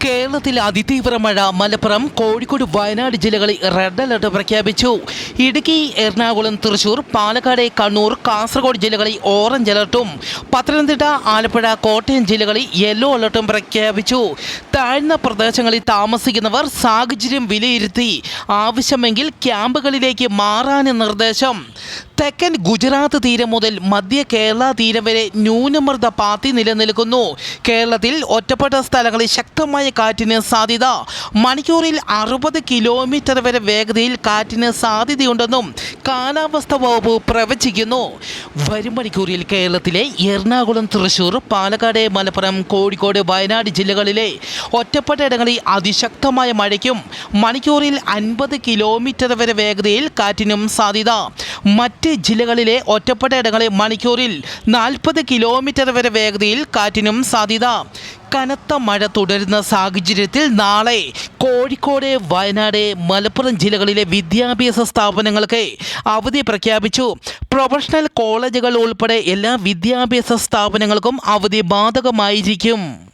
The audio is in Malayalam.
കേരളത്തിൽ അതിതീവ്ര മഴ. മലപ്പുറം, കോഴിക്കോട്, വയനാട് ജില്ലകളിൽ റെഡ് അലർട്ട് പ്രഖ്യാപിച്ചു. ഇടുക്കി, എറണാകുളം, തൃശൂർ, പാലക്കാട്, കണ്ണൂർ, കാസർഗോഡ് ജില്ലകളിൽ ഓറഞ്ച് അലർട്ടും പത്തനംതിട്ട, ആലപ്പുഴ, കോട്ടയം ജില്ലകളിൽ യെല്ലോ അലർട്ടും പ്രഖ്യാപിച്ചു. താഴ്ന്ന പ്രദേശങ്ങളിൽ താമസിക്കുന്നവർ സാഹചര്യം വിലയിരുത്തി ആവശ്യമെങ്കിൽ ക്യാമ്പുകളിലേക്ക് മാറാൻ നിർദ്ദേശം. തെക്കൻ ഗുജറാത്ത് തീരം മുതൽ മധ്യ കേരള തീരം വരെ ന്യൂനമർദ്ദ പാത്തി നിലനിൽക്കുന്നു. കേരളത്തിൽ ഒറ്റപ്പെട്ട സ്ഥലങ്ങളിൽ ശക്തമായ കാറ്റിന് സാധ്യത. മണിക്കൂറിൽ 60 കിലോമീറ്റർ വരെ വേഗതയിൽ കാറ്റിന് സാധ്യതയുണ്ടെന്നും കാലാവസ്ഥാ വകുപ്പ് പ്രവചിക്കുന്നു. വരും മണിക്കൂറിൽ കേരളത്തിലെ എറണാകുളം, തൃശൂർ, പാലക്കാട്, മലപ്പുറം, കോഴിക്കോട്, വയനാട് ജില്ലകളിലെ ഒറ്റപ്പെട്ട ഇടങ്ങളിൽ അതിശക്തമായ മഴയ്ക്കും മണിക്കൂറിൽ 50 കിലോമീറ്റർ വരെ വേഗതയിൽ കാറ്റിനും സാധ്യത. മറ്റ് ജില്ലകളിലെ ഒറ്റപ്പെട്ട ഇടങ്ങളിൽ മണിക്കൂറിൽ 40 കിലോമീറ്റർ വരെ വേഗതയിൽ കാറ്റിനും സാധ്യത. കനത്ത മഴ തുടരുന്ന സാഹചര്യത്തിൽ നാളെ കോഴിക്കോട്, വയനാട്, മലപ്പുറം ജില്ലകളിലെ വിദ്യാഭ്യാസ സ്ഥാപനങ്ങൾക്ക് അവധി പ്രഖ്യാപിച്ചു. പ്രൊഫഷണൽ കോളേജുകൾ ഉൾപ്പെടെ എല്ലാ വിദ്യാഭ്യാസ സ്ഥാപനങ്ങൾക്കും അവധി ബാധകമായിരിക്കും.